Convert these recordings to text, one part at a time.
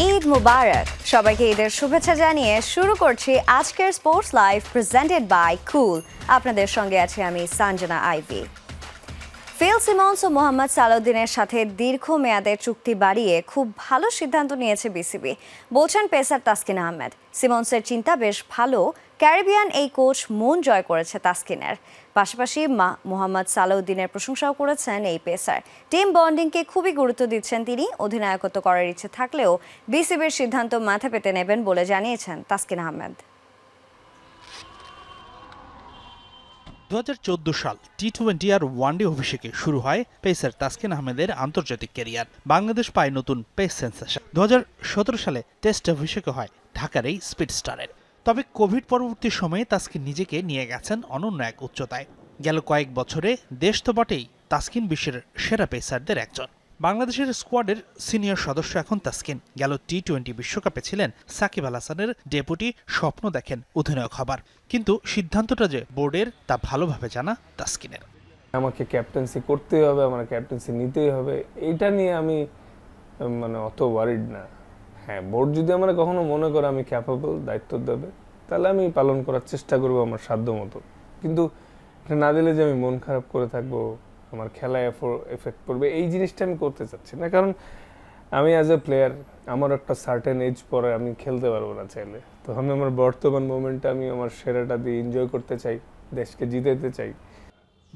ঈদ মুবারক সবাইকে ঈদের শুভেচ্ছা জানিয়ে শুরু করছি আজকের স্পোর্টস লাইভ প্রেজেন্টেড বাই কুল। আপনাদের সঙ্গে আছি আমি সঞ্জনা আইভি। ফিল সিমন্স ও মোহাম্মদ সালাউদ্দিনের সাথে দীর্ঘমেয়াদের চুক্তি বাড়িয়ে খুব ভালো সিদ্ধান্ত নিয়েছে বিসিবি, বলছেন পেসার তাসকিন আহমেদ। সিমন্সের চিন্তা বেশ ভালো, ক্যারিবিয়ান এই কোচ মন জয় করেছে তাসকিনের। পাশাপাশি মোহাম্মদ সালাউদ্দিনের প্রশংসাও করেছেন এই পেসার। টিম বন্ডিংকে খুবই গুরুত্ব দিচ্ছেন তিনি। অধিনায়কত্ব করার ইচ্ছে থাকলেও বিসিবির সিদ্ধান্ত মাথা পেতে নেবেন বলে জানিয়েছেন তাসকিন আহমেদ। 2014 সাল টি-20 আর ওয়ানডে অভিষেকে শুরু হয় পেসার তাসকিন আহমেদের আন্তর্জাতিক ক্যারিয়ার। বাংলাদেশ পায় নতুন পেস সেন্সেশন। 2017 সালে টেস্ট অভিষেক হয় ঢাকার এই স্পিড স্টারের। তবে কোভিড পরবর্তী সময়ে তাসকিন নিজেকে নিয়ে গেছেন অনন্য এক উচ্চতায়। গেল কয়েক বছরে দেশ তো বটেই, তাসকিন বিশ্বের সেরা পেসারদের একজন। বাংলাদেশের স্কোয়াডের সিনিয়র সদস্য এখন তাসকিন। গেল টি-20 বিশ্বকাপে ছিলেন সাকিব আল হাসানের ডেপুটি, স্বপ্ন দেখেন অধিনায়ক হবার। কিন্তু সিদ্ধান্তটা যে বোর্ডের তা ভালোভাবে জানা তাসকিনের। আমাকে ক্যাপ্টেন্সি করতেই হবে, আমার ক্যাপ্টেন্সি নিতেই হবে, এইটা নিয়ে আমি অত ওয়ারিড না। হ্যাঁ, বোর্ড যদি আমার কখনো মনে করে আমি ক্যাপেবল, দায়িত্ব দেবে, তাহলে আমি পালন করার চেষ্টা করবো আমার সাধ্য মতো। কিন্তু এটা না দিলে যে আমি মন খারাপ করে থাকবো, আমার খেলায় এফেক্ট পড়বে, এই জিনিসটা আমি করতে চাচ্ছি না। কারণ আমি অ্যাজ এ প্লেয়ার আমার একটা সার্টেন এজ পরে আমি খেলতে পারবো না চাইলে। তো আমি আমার বর্তমান মোমেন্টে আমি আমার সেরাটা দিয়ে এনজয় করতে চাই, দেশকে জিতাতে চাই।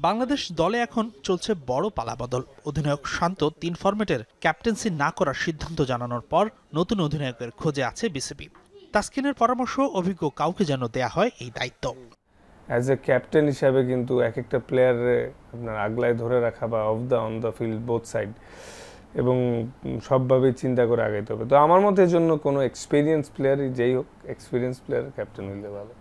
বাংলাদেশ দলে এখন চলছে বড় পালাবদল। অধিনায়ক শান্ত 3 ফরম্যাটের ক্যাপ্টেন্সি না করার সিদ্ধান্ত জানানোর পর নতুন অধিনায়কের খোঁজে আছে বিসিবি। তাসকিনের পরামর্শ অভিজ্ঞ কাউকে যেন দেয়া হয় এই দায়িত্ব। অ্যাজ এ ক্যাপ্টেন হিসাবে কিন্তু এক একটা প্লেয়ারে আপনার আগলায় ধরে রাখা বা on the field both side এবং সবভাবেই চিন্তা করে আগাইতে হবে। তো আমার মতে জন্য কোনো এক্সপিরিয়েন্স প্লেয়ারই যেই হোক, এক্সপিরিয়েন্স প্লেয়ার ক্যাপ্টেন হইলে ভালো।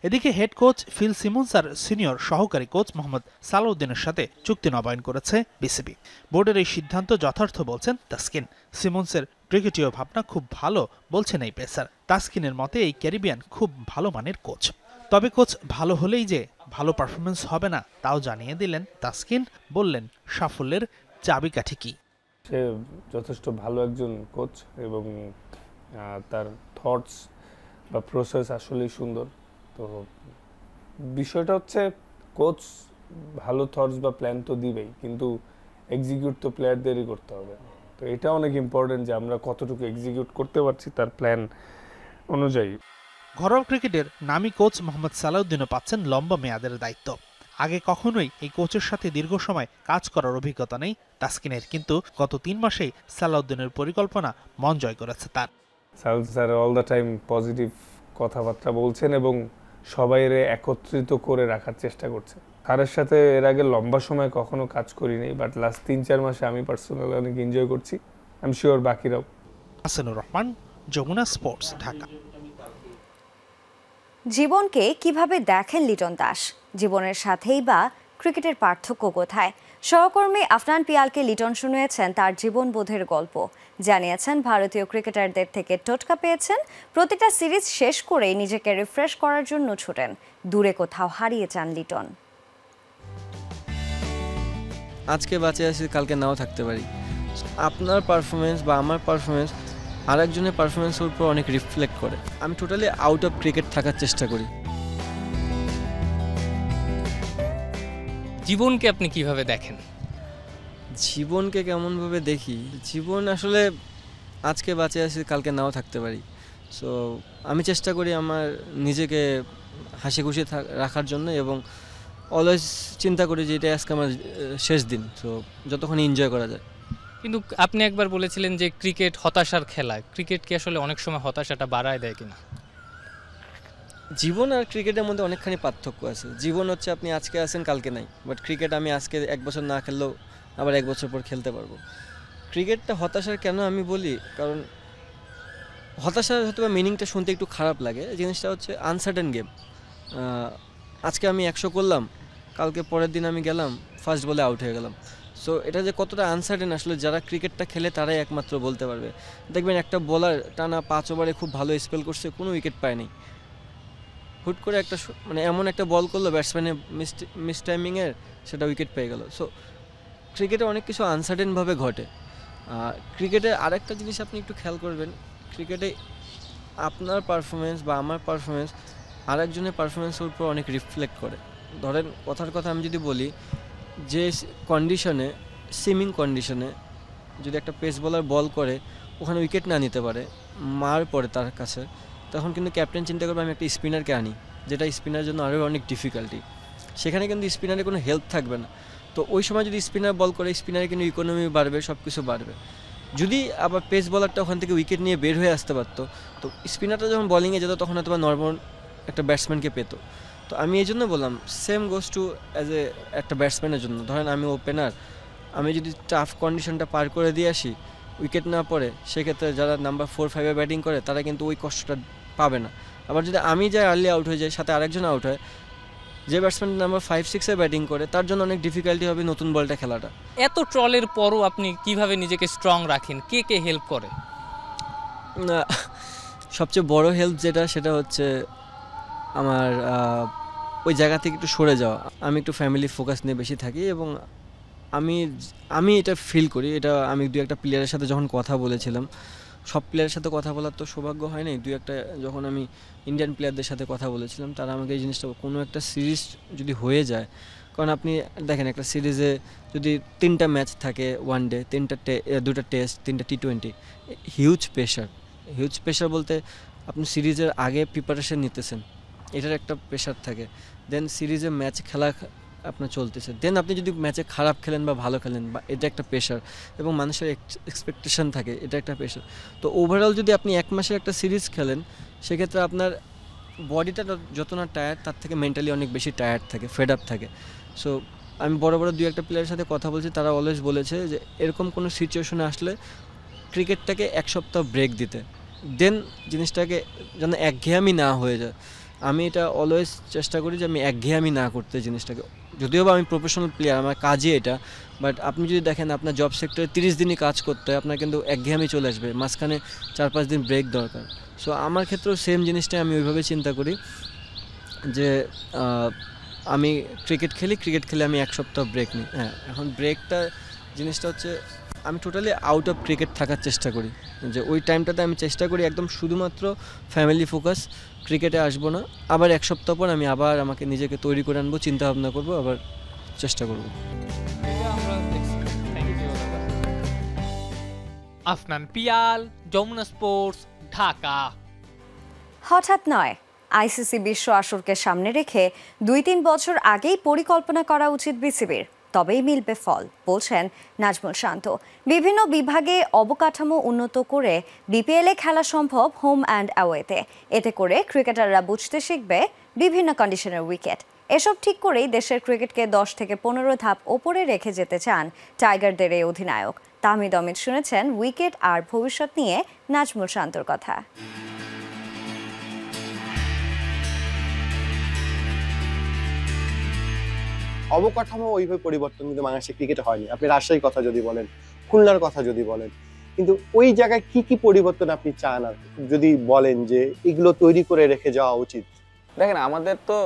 এদিকে হেড কোচ ফিল সিমন্স আর সিনিয়র সহকারী কোচ মোহাম্মদ সালাউদ্দিনের সাথে চুক্তি নবায়ন করেছে বিসিবি। বোর্ডের এই সিদ্ধান্ত যথার্থ বলছেন তাসকিন। সিমন্সের ক্রিকেটীয় ভাবনা খুব ভালো বলছেন এই পেসার। তাসকিনের মতে এই ক্যারিবিয়ান খুব ভালো মানের কোচ। তবে কোচ ভালো হলেই যে ভালো পারফরমেন্স হবে না তাও জানিয়ে দিলেন তাসকিন। বললেন সাফল্যের চাবিকাঠি কি। সে যথেষ্ট ভালো একজন কোচ এবং তার থটস বা প্রসেস আসলেই সুন্দর। তো বিষয়টা হচ্ছে কোচ ভালো থটস বা প্ল্যান তো দিবেই, কিন্তু এক্সিকিউট তো প্লেয়ারদেরই করতে হবে। তো এটা অনেক ইম্পর্টেন্ট যে আমরা কতটুকু এক্সিকিউট করতে পারছি তার প্ল্যান অনুযায়ী। ঘরোয়া ক্রিকেটের নামী কোচ মোহাম্মদ সালাউদ্দিনও পাচ্ছেন লম্বা মেয়াদের দায়িত্ব। আগে কখনোই এই কোচের সাথে দীর্ঘ সময় কাজ করার অভিজ্ঞতা নেই তাসকিনের, কিন্তু গত 3 মাসেই সালাউদ্দিনের পরিকল্পনা মন জয় করেছে তার। Salauddin sir all the time positive কথাবার্তা বলছেন এবং সবাইরে একত্রিত করে রাখার চেষ্টা করছে। স্যারের সাথে এর আগে লম্বা সময় কখনো কাজ করিনি, বাট লাস্ট 3-4 মাসে আমি পার্সোনালি অনেক এনজয় করছি। আই এম শিওর বাকিরাও। হাসানুর রহমান, যমুনা স্পোর্টস, ঢাকা। জীবনকে কিভাবে দেখেন লিটন দাস? জীবনের সাথেই বা ক্রিকেটের পার্থক্য কোথায়? সহকর্মী আফনান পিয়ালকে লিটন শুনিয়েছেন তার জীবনবোধের গল্প। জানিয়েছেন ভারতীয় ক্রিকেটারদের থেকে টোটকা পেয়েছেন, প্রতিটা সিরিজ শেষ করেই নিজেকে রিফ্রেশ করার জন্য ছুটেন। দূরে কোথাও হারিয়ে যান লিটন। আজকে বাঁচে আছি, কালকে নাও থাকতে পারি। আপনার পারফরমেন্স বা আমার পারফরমেন্স আরেকজনের পারফরমেন্সের উপর অনেক রিফ্লেক্ট করে। আমি টোটালি আউট অফ ক্রিকেট থাকার চেষ্টা করি। জীবনকে আপনি কিভাবে দেখেন? জীবনকে কেমনভাবে দেখি, জীবন আসলে আজকে বাঁচে আছি, কালকে নাও থাকতে পারি। সো আমি চেষ্টা করি আমার নিজেকে হাসি খুশি রাখার জন্য এবং অলওয়েজ চিন্তা করি যে এটা আজকে আমার শেষ দিন, সো যতক্ষণ এনজয় করা যায়। কিন্তু আপনি একবার বলেছিলেন যে ক্রিকেট হতাশার খেলা। ক্রিকেট কি আসলে অনেক সময় হতাশাটা বাড়ায় দেয় কিনা? জীবন আর ক্রিকেটের মধ্যে অনেকখানি পার্থক্য আছে। জীবন হচ্ছে আপনি আজকে আছেন, কালকে নাই, বাট ক্রিকেট আমি আজকে 1 বছর না খেললেও আবার 1 বছর পর খেলতে পারবো। ক্রিকেটটা হতাশার কেন আমি বলি, কারণ হতাশার হয়তো মিনিংটা শুনতে একটু খারাপ লাগে। জিনিসটা হচ্ছে আনসার্টেন গেম। আজকে আমি 100 করলাম, কালকে পরের দিন আমি গেলাম ফার্স্ট বলে আউট হয়ে গেলাম। সো এটা যে কতটা আনসার্টেন আসলে যারা ক্রিকেটটা খেলে তারাই একমাত্র বলতে পারবে। দেখবেন একটা বোলার টানা 5 ওভারে খুব ভালো স্পেল করছে, কোনো উইকেট পায়নি। হুট করে একটা এমন একটা বল করলো ব্যাটসম্যানের মিস টাইমিংয়ের, সেটা উইকেট পেয়ে গেল। সো ক্রিকেটে অনেক কিছু আনসার্টেনভাবে ঘটে। ক্রিকেটের আরেকটা জিনিস আপনি একটু খেয়াল করবেন, ক্রিকেটে আপনার পারফরমেন্স বা আমার পারফরমেন্স আরেকজনের পারফরমেন্সের উপর অনেক রিফ্লেক্ট করে। ধরেন কথার কথা আমি যদি বলি যে কন্ডিশনে, সিমিং কন্ডিশনে যদি একটা পেস বোলার বল করে ওখানে উইকেট না নিতে পারে, মার পড়ে তার কাছে, তখন কিন্তু ক্যাপ্টেন চিন্তা করবে আমি একটা স্পিনারকে আনি, যেটা স্পিনারের জন্য আরও অনেক ডিফিকাল্টি। সেখানে কিন্তু স্পিনারের কোনো হেল্প থাকবে না। তো ওই সময় যদি স্পিনার বল করে, স্পিনারের কিন্তু ইকোনমি বাড়বে, সব কিছু বাড়বে। যদি আবার পেস বলারটা ওখান থেকে উইকেট নিয়ে বের হয়ে আসতে পারতো, তো স্পিনারটা যখন বলিংয়ে যেত তখন হয়তো বা নর্মাল একটা ব্যাটসম্যানকে পেতো। তো আমি এই জন্য বললাম same goes to as a একটা ব্যাটসম্যানের জন্য। ধরেন আমি ওপেনার, আমি যদি টাফ কন্ডিশনটা পার করে দিয়ে আসি, উইকেট না পড়ে, সেক্ষেত্রে যারা নাম্বার 4-5-এ ব্যাটিং করে তারা কিন্তু ওই কষ্টটা পাবে না। আবার যদি আমি যাই আর্লি আউট হয়ে যাই, সাথে আরেকজন আউট হয়, যে ব্যাটসম্যান নাম্বার 5-6-এ ব্যাটিং করে তার জন্য অনেক ডিফিকাল্টি হবে নতুন বলটা খেলাটা। এত ট্রলের পরও আপনি কিভাবে নিজেকে স্ট্রং রাখেন? কে কে হেল্প করে? না, সবচেয়ে বড় হেল্প যেটা, সেটা হচ্ছে আমার ওই জায়গা থেকে একটু সরে যাওয়া। আমি একটু ফ্যামিলি ফোকাস নিয়ে বেশি থাকি এবং আমি আমি এটা ফিল করি। এটা আমি দু একটা প্লেয়ারের সাথে যখন কথা বলেছিলাম, সব প্লেয়ারের সাথে কথা বলার তো সৌভাগ্য হয় নাই, দু একটা যখন আমি ইন্ডিয়ান প্লেয়ারদের সাথে কথা বলেছিলাম, তারা আমাকে এই জিনিসটা, কোনো একটা সিরিজ যদি হয়ে যায়, কারণ আপনি দেখেন একটা সিরিজে যদি 3টা ম্যাচ থাকে, ওয়ান ডে, 2টা টেস্ট, 3টা টি20, হিউজ প্রেশার বলতে আপনি সিরিজের আগে প্রিপারেশন নিতেছেন, এটার একটা প্রেশার থাকে। দেন সিরিজে ম্যাচ খেলা আপনার চলতেছে, দেন আপনি যদি ম্যাচে খারাপ খেলেন বা ভালো খেলেন, বা এটা একটা প্রেশার, এবং মানুষের এক্সপেকটেশন থাকে, এটা একটা প্রেশার। তো ওভারঅল যদি আপনি 1 মাসের একটা সিরিজ খেলেন, সেক্ষেত্রে আপনার বডিটা যত না টায়ার্ড, তার থেকে মেন্টালি অনেক বেশি টায়ার্ড থাকে, ফেড আপ থাকে। সো আমি বড় দু একটা প্লেয়ারের সাথে কথা বলছি, তারা অলওয়েজ বলেছে যে এরকম কোনো সিচুয়েশনে আসলে ক্রিকেটটাকে 1 সপ্তাহ ব্রেক দিতে, দেন জিনিসটাকে যেন একঘেয়েমি না হয়ে যায়। আমি এটা অলওয়েজ চেষ্টা করি যে আমি একঘেয়েমি না করতে জিনিসটাকে। যদিও বা আমি প্রফেশনাল প্লেয়ার, আমার কাজই এটা, বাট আপনি যদি দেখেন আপনার জব সেক্টরে 30 দিনই কাজ করতে হয়, আপনার কিন্তু একঘেয়েমি চলে আসবে, মাঝখানে 4-5 দিন ব্রেক দরকার। সো আমার ক্ষেত্রেও সেম জিনিসটাই আমি ওইভাবে চিন্তা করি যে আমি ক্রিকেট খেলে আমি 1 সপ্তাহ ব্রেক নিই। হ্যাঁ, এখন ব্রেকটা জিনিসটা হচ্ছে আমি টোটালি আউট অফ ক্রিকেট থাকার চেষ্টা করি, যে ওই টাইমটাতে আমি চেষ্টা করি একদম শুধুমাত্র ফ্যামিলি ফোকাস, ক্রিকেটে আসবো না। আবার 1 সপ্তাহ পর আমি আবার আমাকে নিজেকে তৈরি করে আনবো, চিন্তা ভাবনা করবো, আবার চেষ্টা করবো। আফনান পিয়াল, যমুনা স্পোর্টস, ঢাকা। হঠাৎ নয়, আইসিসি বিশ্ব আসরকে সামনে রেখে 2-3 বছর আগেই পরিকল্পনা করা উচিত বিসিবির, তবেই মিলবে ফল, বলছেন নাজমুল শান্ত। বিভিন্ন বিভাগে অবকাঠামো উন্নত করে বিপিএলে খেলা সম্ভব হোম অ্যান্ড অ্যাওয়েতে। এতে করে ক্রিকেটাররা বুঝতে শিখবে বিভিন্ন কন্ডিশনের উইকেট। এসব ঠিক করেই দেশের ক্রিকেটকে 10 থেকে 15 ধাপ ওপরে রেখে যেতে চান টাইগারদের এই অধিনায়ক। তাহমিদ অমিত শুনেছেন উইকেট আর ভবিষ্যৎ নিয়ে নাজমুল শান্তর কথা। অবকাঠামো ওইভাবে পরিবর্তন কিন্তু বাংলাদেশের ক্রিকেটে হয়নি। আপনি রাজশাহীর কথা যদি বলেন, খুলনার কথা যদি বলেন, কিন্তু ওই জায়গায় কি কি পরিবর্তন আপনি চান, আর যদি বলেন যে এগুলো তৈরি করে রেখে যাওয়া উচিত? দেখেন, আমাদের তো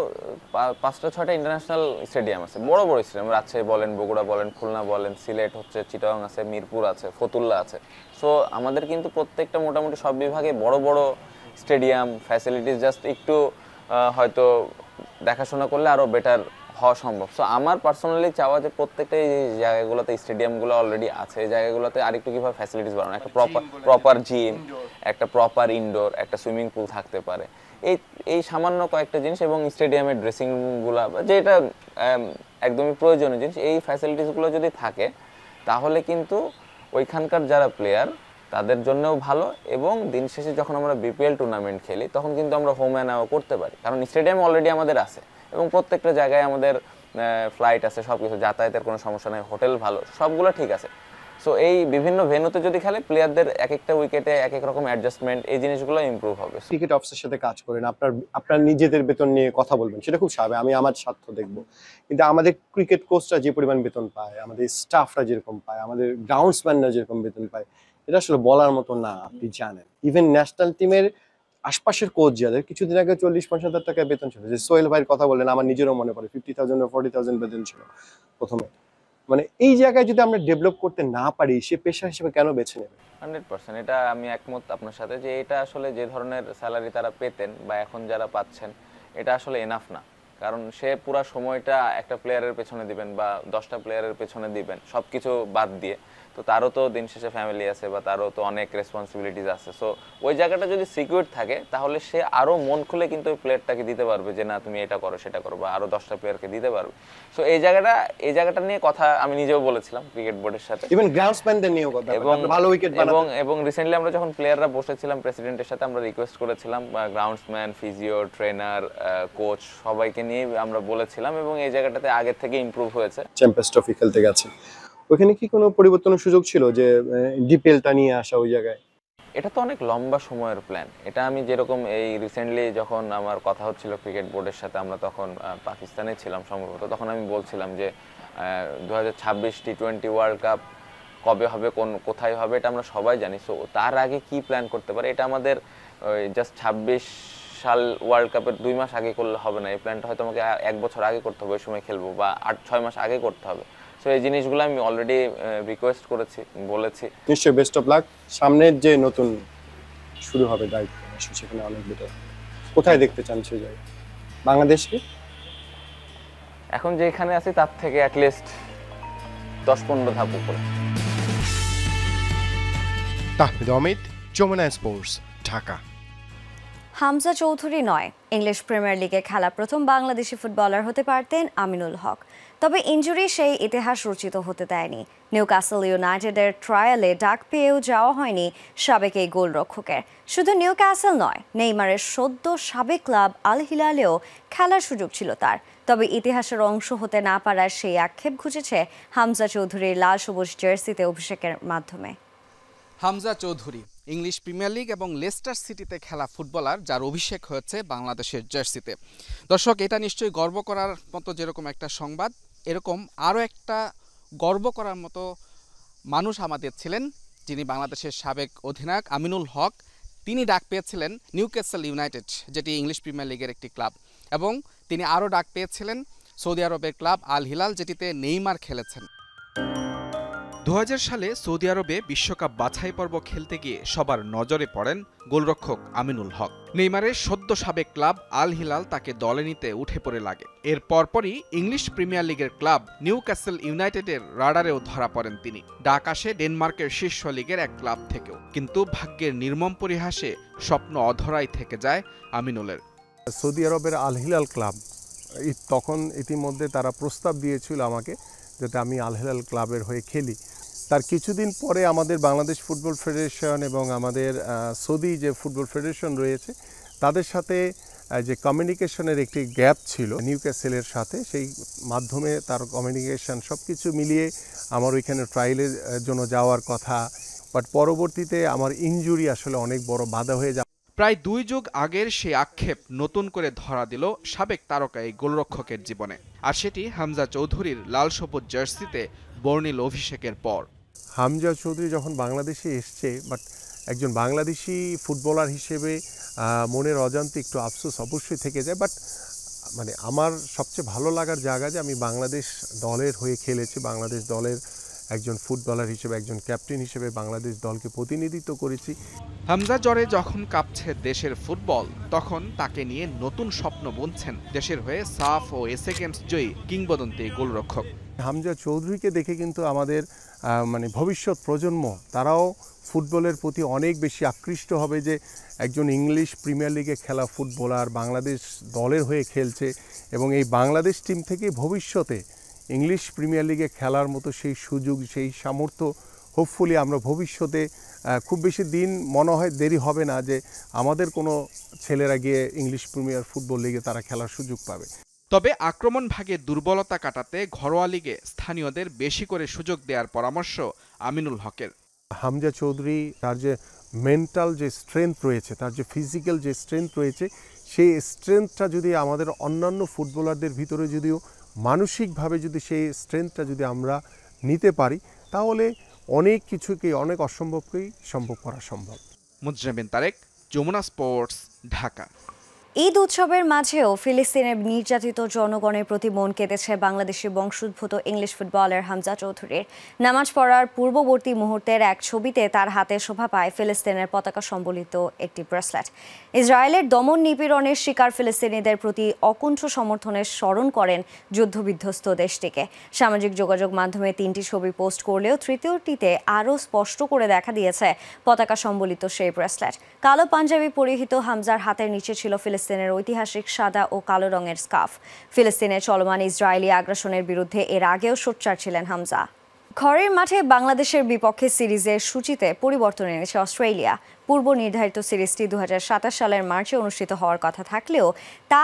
5টা-6টা ইন্টারন্যাশনাল স্টেডিয়াম আছে, বড় বড় স্টেডিয়াম, রাজশাহী বলেন, বগুড়া বলেন, খুলনা বলেন, সিলেট হচ্ছে, চিটাগাং আছে, মিরপুর আছে, ফতুল্লা আছে। সো আমাদের কিন্তু প্রত্যেকটা মোটামুটি সব বিভাগে বড় বড় স্টেডিয়াম, ফ্যাসিলিটিস জাস্ট একটু হয়তো দেখাশোনা করলে আরও বেটার হওয়া সম্ভব। সো আমার পার্সোনালি চাওয়া যে প্রত্যেকটা এই জায়গাগুলোতে, স্টেডিয়ামগুলো অলরেডি আছে, এই জায়গাগুলোতে আরেকটু কীভাবে ফ্যাসিলিটিস বাড়ানো, একটা প্রপার জিম, একটা প্রপার ইনডোর, একটা সুইমিং পুল থাকতে পারে, এই সামান্য কয়েকটা জিনিস, এবং স্টেডিয়ামের ড্রেসিংগুলো যেটা একদমই প্রয়োজনীয় জিনিস, এই ফ্যাসিলিটিসগুলো যদি থাকে তাহলে কিন্তু ওইখানকার যারা প্লেয়ার তাদের জন্যও ভালো, এবং দিন শেষে যখন আমরা বিপিএল টুর্নামেন্ট খেলি তখন কিন্তু আমরা হোম অ্যান্ড অ্যাওয়ে করতে পারি, কারণ স্টেডিয়াম অলরেডি আমাদের আছে এবং প্রত্যেকটা জায়গায় আমাদের ফ্লাইট আছে, সব কিছু, যাতায়াতের কোনো সমস্যা নেই, হোটেল ভালো, সবগুলো ঠিক আছে। সো এই বিভিন্ন ভেন্যুতে যদি খেলে প্লেয়ারদের এক একটা উইকেটে এক এক রকম অ্যাডজাস্টমেন্ট, এই জিনিসগুলো ইমপ্রুভ হবে। ক্রিকেট অফিসের সাথে কাজ করেন, আপনার নিজেদের বেতন নিয়ে কথা বলবেন, সেটা খুব স্বাভাবিক, আমি আমার স্বার্থ দেখবো। কিন্তু আমাদের ক্রিকেট কোচরা যে পরিমাণ বেতন পায়, আমাদের স্টাফরা যেরকম পায়, আমাদের গ্রাউন্ডসম্যানরা যেরকম বেতন পায়, এটা আসলে বলার মতো না। আপনি জানেন ইভেন ন্যাশনাল টিমের আশপাশের কোচ যাদের কিছুদিন আগে 40-50 হাজার টাকা বেতন ছিল, যে সোহেল ভাইয়ের কথা বললেন, আমার নিজেরও মনে পড়ে 50,000 or 40,000 বেতন ছিল প্রথমে। মানে এই জায়গায় যদি আমরা ডেভেলপ করতে না পারি, সে পেশা হিসেবে কেন বেছে নেবে? 100% এটা আমি একমত আপনার সাথে যে এটা আসলে যে ধরনের স্যালারি তারা পেতেন বা এখন যারা পাচ্ছেন, এটা আসলে এনাফ না। কারণ সে পুরো সময়টা একটা প্লেয়ারের পেছনে দিবেন বা 10টা প্লেয়ারের পেছনে দিবেন, সব কিছু বাদ দিয়ে। তো তারও তো দিন শেষে ফ্যামিলি আছে বা তারও তো অনেক রেসপন্সিবিলিটিস আছে। সো ওই জায়গাটা যদি সিকিউর থাকে তাহলে সে আরও মন খুলে কিন্তু ওই প্লেয়ারটাকে দিতে পারবে যে না তুমি এটা করো সেটা করো, বা আরও 10টা প্লেয়ারকে দিতে পারবে। সো এই জায়গাটা নিয়ে কথা আমি নিজেও বলেছিলাম ক্রিকেট বোর্ডের সাথে, ইভেন গ্রাউন্ডসম্যানদের নিয়েও কথা, ভালো উইকেট এবং রিসেন্টলি আমরা যখন প্লেয়াররা বসেছিলাম প্রেসিডেন্টের সাথে, আমরা রিকোয়েস্ট করেছিলাম গ্রাউন্ডসম্যান, ফিজিও, ট্রেনার, কোচ সবাইকে নিয়ে আমরা বলেছিলাম, এবং এই জায়গাটাতে আগের থেকে ইমপ্রুভ হয়েছে। চ্যাম্পিয়ন্স ট্রফি খেলতে গেছে, ওখানে কি কোনো পরিবর্তনের সুযোগ ছিল যে ডিপিএলটা নিয়ে আসা ওই জায়গায়? এটা তো অনেক লম্বা সময়ের প্ল্যান। এটা আমি যেরকম এই রিসেন্টলি যখন আমার কথা হচ্ছিল ক্রিকেট বোর্ডের সাথে, আমরা তখন পাকিস্তানে ছিলাম সম্ভবত, তখন আমি বলছিলাম যে 2026 টি20 ওয়ার্ল্ড কাপ কবে হবে, কোথায় হবে এটা আমরা সবাই জানি। সো তার আগে কি প্ল্যান করতে পারে, এটা আমাদের ওই জাস্ট 26 সাল ওয়ার্ল্ড কাপের 2 মাস আগে করলে হবে না। এই প্ল্যানটা হয়তো আমাকে 1 বছর আগে করতে হবে, ওই সময় খেলবো, বা 8-6 মাস আগে করতে হবে। সো এই জিনিসগুলো আমি অলরেডি রিকোয়েস্ট করেছি, বলেছি। নিশ্চয়ই বেস্ট অফ লাক। সামনের যে নতুন শুরু হবে দায়িত্ব, সেখানে অনেক বেটার। কোথায় দেখতে চান সেই জায়গায় বাংলাদেশকে? এখন যেখানে আছি তার থেকে অ্যাটলিস্ট 10-15 ধাপ উপরে। তাহমিদ অমিত, যমুনা স্পোর্টস, ঢাকা। হামজা চৌধুরী নয়, ইংলিশ প্রিমিয়ার লিগে খেলা প্রথম বাংলাদেশি ফুটবলার হতে পারতেন আমিনুল হক। তবে ইনজুরি সেই ইতিহাস রচিত হতে দেয়নি। নিউক্যাসল ইউনাইটেডের ট্রায়ালে ডাক পেয়েও যাওয়া হয়নি সাবেক এই গোলরক্ষকের। শুধু নিউক্যাসল নয়, নেইমারের সদ্য সাবেক ক্লাব আল হিলালেও খেলার সুযোগ ছিল তার। তবে ইতিহাসের অংশ হতে না পারার সেই আক্ষেপ ঘুচেছে হামজা চৌধুরীর লাল সবুজ জার্সিতে অভিষেকের মাধ্যমে। Hamza Chowdhury English premier league এবং লেস্টার সিটিতে খেলা ফুটবলার, যার অভিষেক হয়েছে বাংলাদেশের জার্সিতে। দর্শক, এটা নিশ্চয়ই গর্ব করার মতো যেরকম একটা সংবাদ, এরকম আরও একটা গর্ব করার মতো মানুষ আমাদের ছিলেন, যিনি বাংলাদেশের সাবেক অধিনায়ক আমিনুল হক। তিনি ডাক পেয়েছিলেন নিউক্যাসল ইউনাইটেড, যেটি ইংলিশ প্রিমিয়ার লিগের একটি ক্লাব, এবং তিনি আরও ডাক পেয়েছিলেন সৌদি আরবের ক্লাব আল হিলাল, যেটিতে নেইমার খেলেছেন। 2000 সালে সৌদি আরবে বিশ্বকাপ বাছাই পর্ব খেলতে গিয়ে সবার নজরে পড়েন গোলরক্ষক আমিনুল হক। নেইমারের সদ্য সাবেক ক্লাব আল হিলাল তাকে দলে নিতে উঠে পড়ে লাগে। এর পরপরই ইংলিশ প্রিমিয়ার লিগের ক্লাব নিউক্যাসল ইউনাইটেডের রাডারেও ধরা পড়েন তিনি। ডাক আসে ডেনমার্কের শীর্ষ লিগের এক ক্লাব থেকেও, কিন্তু ভাগ্যের নির্মম পরিহাসে স্বপ্ন অধরাই থেকে যায় আমিনুলের। সৌদি আরবের আল হিলাল ক্লাব তখন ইতিমধ্যে তারা প্রস্তাব দিয়েছিল আমাকে, যাতে আমি আল হিলাল ক্লাবের হয়ে খেলি। তার কিছুদিন পরে আমাদের বাংলাদেশ ফুটবল ফেডারেশন এবং আমাদের সৌদি যে ফুটবল ফেডারেশন রয়েছে, তাদের সাথে যে কমিউনিকেশনের একটি গ্যাপ ছিল নিউক্যাসলের সাথে, সেই মাধ্যমে তার কমিউনিকেশন সব কিছু মিলিয়ে আমার ওইখানে ট্রায়ালের জন্য যাওয়ার কথা। বাট পরবর্তীতে আমার ইনজুরি আসলে অনেক বড় বাধা হয়ে যায়। প্রায় 2 যুগ আগের সেই আক্ষেপ নতুন করে ধরা দিল সাবেক তারকা এই গোলরক্ষকের জীবনে, আর সেটি হামজা চৌধুরীর লাল সবুজ জার্সিতে বর্ণিল অভিষেকের পর। হামজা চৌধুরী যখন বাংলাদেশে এসছে, বাট একজন বাংলাদেশি ফুটবলার হিসেবে মনের অজান্তে একটু আফসোস অবশ্যই থেকে যায়। বাট মানে আমার সবচেয়ে ভালো লাগার জায়গা যে আমি বাংলাদেশ দলের হয়ে খেলেছি, বাংলাদেশ দলের একজন ফুটবলার হিসেবে, একজন ক্যাপ্টেন হিসেবে বাংলাদেশ দলকে প্রতিনিধিত্ব করেছি। হামজা জ্বরে যখন কাঁপছে দেশের ফুটবল, তখন তাকে নিয়ে নতুন স্বপ্ন বুনছেন দেশের হয়ে সাফ ও এসএ গেমস জয়ী কিংবদন্তি গোলরক্ষক। হামজা চৌধুরীকে দেখে কিন্তু আমাদের মানে ভবিষ্যৎ প্রজন্ম, তারাও ফুটবলের প্রতি অনেক বেশি আকৃষ্ট হবে, যে একজন ইংলিশ প্রিমিয়ার লিগে খেলা ফুটবলার বাংলাদেশ দলের হয়ে খেলছে, এবং এই বাংলাদেশ টিম থেকে ভবিষ্যতে ইংলিশ প্রিমিয়ার লিগে খেলার মতো সেই সুযোগ, সেই সামর্থ্য হোপফুলি আমরা ভবিষ্যতে খুব বেশি দিন মনে হয় দেরি হবে না যে আমাদের কোনো ছেলেরা গিয়ে ইংলিশ প্রিমিয়ার ফুটবল লিগে তারা খেলার সুযোগ পাবে। তবে আক্রমণ ভাগে দুর্বলতা কাটাতে ঘরোয়া লিগে স্থানীয়দের বেশি করে সুযোগ দেওয়ার পরামর্শ আমিনুল হকের। হামজা চৌধুরী তার যে মেন্টাল যে স্ট্রেংথ রয়েছে, তার যে ফিজিক্যাল যে স্ট্রেংথ রয়েছে, সেই স্ট্রেংথটা যদি আমাদের অন্যান্য ফুটবলারদের ভিতরে যদিও মানসিকভাবে যদি সেই স্ট্রেংথটা যদি আমরা নিতে পারি, তাহলে অনেক কিছুকে, অনেক অসম্ভবকেই সম্ভব করা সম্ভব। মুজরিম বিন তারেক, যমুনা স্পোর্টস, ঢাকা। ঈদ উৎসবের মাঝেও ফিলিস্তিনের নির্যাতিত জনগণের প্রতি মন কেঁদেছে বাংলাদেশি বংশোদ্ভূত ইংলিশ ফুটবলার হামজা চৌধুরীর। নামাজ পড়ার পূর্ববর্তী মুহূর্তের এক ছবিতে তার হাতে শোভা পায় ফিলিস্তিনের পতাকা সম্বলিত একটি ব্রেসলেট। ইসরায়েলের দমন নিপীড়নের শিকার ফিলিস্তিনিদের প্রতি অকুণ্ঠ সমর্থনের স্মরণ করেন যুদ্ধবিধ্বস্ত দেশটিকে। সামাজিক যোগাযোগ মাধ্যমে 3টি ছবি পোস্ট করলেও তৃতীয়টিতে আরও স্পষ্ট করে দেখা দিয়েছে পতাকা সম্বলিত সেই ব্রেসলেট। কালো পাঞ্জাবি পরিহিত হামজার হাতের নিচে ছিল ফিলিস্তিনের ঐতিহাসিক সাদা ও কালো রঙের স্কার্ফ। ফিলিস্তিনে চলমান ইসরায়েলি আগ্রাসনের বিরুদ্ধে এর আগেও সোচ্চার ছিলেন হামজা। ঘরের মাঠে বাংলাদেশের বিপক্ষে সিরিজের সূচিতে পরিবর্তন এনেছে অস্ট্রেলিয়া। পূর্ব নির্ধারিত সিরিজটি 2027 সালের মার্চে অনুষ্ঠিত হওয়ার কথা থাকলেও তা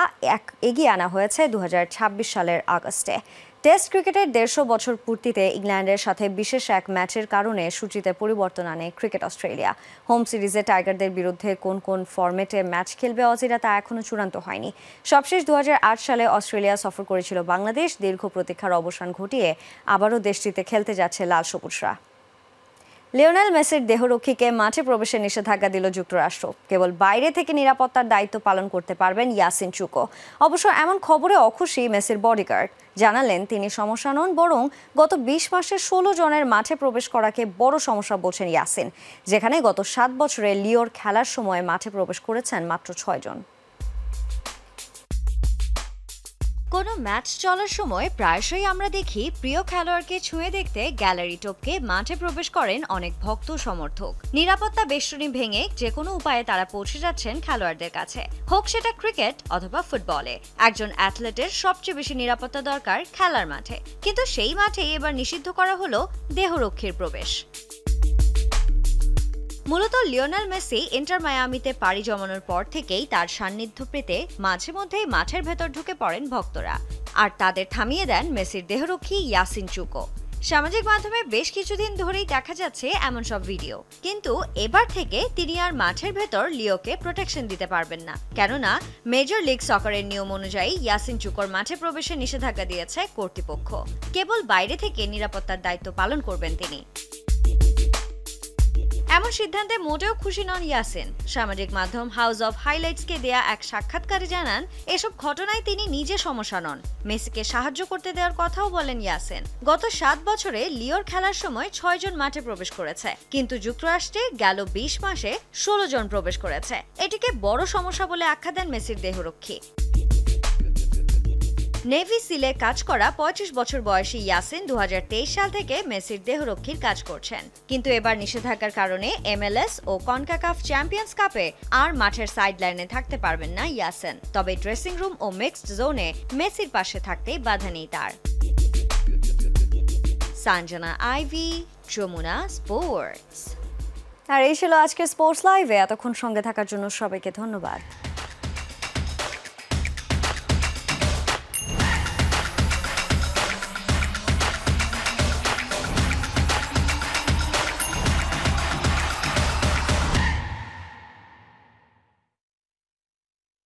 এগিয়ে আনা হয়েছে 2026 সালের আগস্টে। টেস্ট ক্রিকেটের 150 বছর পূর্তিতে ইংল্যান্ডের সাথে বিশেষ এক ম্যাচের কারণে সূচিতে পরিবর্তন আনে ক্রিকেট অস্ট্রেলিয়া। হোম সিরিজে টাইগারদের বিরুদ্ধে কোন কোন ফরম্যাটে ম্যাচ খেলবে অজিরা তা এখনও চূড়ান্ত হয়নি। সবশেষ 2008 সালে অস্ট্রেলিয়া সফর করেছিল বাংলাদেশ। দীর্ঘ প্রতীক্ষার অবসান ঘটিয়ে আবারও দেশটিতে খেলতে যাচ্ছে লাল সবুজরা। লিওনেল মেসির দেহরক্ষীকে মাঠে প্রবেশের নিষেধাজ্ঞা দিল যুক্তরাষ্ট্র। কেবল বাইরে থেকে নিরাপত্তার দায়িত্ব পালন করতে পারবেন ইয়াসিন চুকো। অবশ্য এমন খবরে অখুশি মেসির বডিগার্ড। জানালেন তিনি সমস্যা নন, বরং গত 20 মাসে 16 জনের মাঠে প্রবেশ করাকে বড় সমস্যা বলছেন ইয়াসিন, যেখানে গত 7 বছরে লিওর খেলার সময় মাঠে প্রবেশ করেছেন মাত্র 6 জন। কোনো ম্যাচ চলার সময় প্রায়শই আমরা দেখি প্রিয় খেলোয়াড়কে ছুঁয়ে দেখতে গ্যালারি টপকে মাঠে প্রবেশ করেন অনেক ভক্ত সমর্থক। নিরাপত্তা বেষ্টনী ভেঙে যে কোনো উপায়ে তারা পৌঁছে যাচ্ছেন খেলোয়াড়দের কাছে, হোক সেটা ক্রিকেট অথবা ফুটবলে। একজন অ্যাথলেটের সবচেয়ে বেশি নিরাপত্তা দরকার খেলার মাঠে, কিন্তু সেই মাঠেই এবার নিষিদ্ধ করা হলো দেহরক্ষীর প্রবেশ। মূলত লিওনেল মেসি ইন্টার মায়ামিতে পাড়ি জমানোর পর থেকেই তার সান্নিধ্য পেতে মাঝে মধ্যেই মাঠের ভেতর ঢুকে পড়েন ভক্তরা, আর তাদের থামিয়ে দেন মেসির দেহরক্ষী ইয়াসিন চুকো। সামাজিক মাধ্যমে বেশ কিছুদিন ধরেই দেখা যাচ্ছে এমন সব ভিডিও, কিন্তু এবার থেকে তিনি আর মাঠের ভেতর লিওকে প্রোটেকশন দিতে পারবেন না, কেননা মেজর লিগ সকারের নিয়ম অনুযায়ী ইয়াসিন চুকোর মাঠে প্রবেশে নিষেধাজ্ঞা দিয়েছে কর্তৃপক্ষ। কেবল বাইরে থেকে নিরাপত্তার দায়িত্ব পালন করবেন তিনি। এমন সিদ্ধান্তে মোটেও খুশি নন ইয়াসিন। সামাজিক মাধ্যম হাউস অব হাইলাইটসকে দেয়া এক সাক্ষাৎকারে জানান, এসব ঘটনায় তিনি নিজে সমস্যা নন, মেসিকে সাহায্য করতে দেওয়ার কথাও বলেন ইয়াসিন। গত 7 বছরে লিওর খেলার সময় 6 জন মাঠে প্রবেশ করেছে, কিন্তু যুক্তরাষ্ট্রে গেল 20 মাসে 16 জন প্রবেশ করেছে। এটিকে বড় সমস্যা বলে আখ্যা দেন মেসির দেহরক্ষী। নেভি সিলে কাজ করা 35 বছর বয়সী ইয়াসিন 2023 সাল থেকে মেসির দেহরক্ষীর কাজ করছেন, কিন্তু এবার নিষেধাজ্ঞার কারণে MLS ও কনকাকাফ চ্যাম্পিয়ন্স কাপে আর মাঠের সাইডলাইনে থাকতে পারবেন না ইয়াসিন। তবে ড্রেসিং রুম ও মিক্সড জোনে মেসির পাশে থাকতেই বাধা নেই তার। সানজানা আইভি, যমুনা স্পোর্টস। আর এই ছিল আজকের স্পোর্টস লাইভে। এতক্ষণ সঙ্গে থাকার জন্য সবাইকে ধন্যবাদ।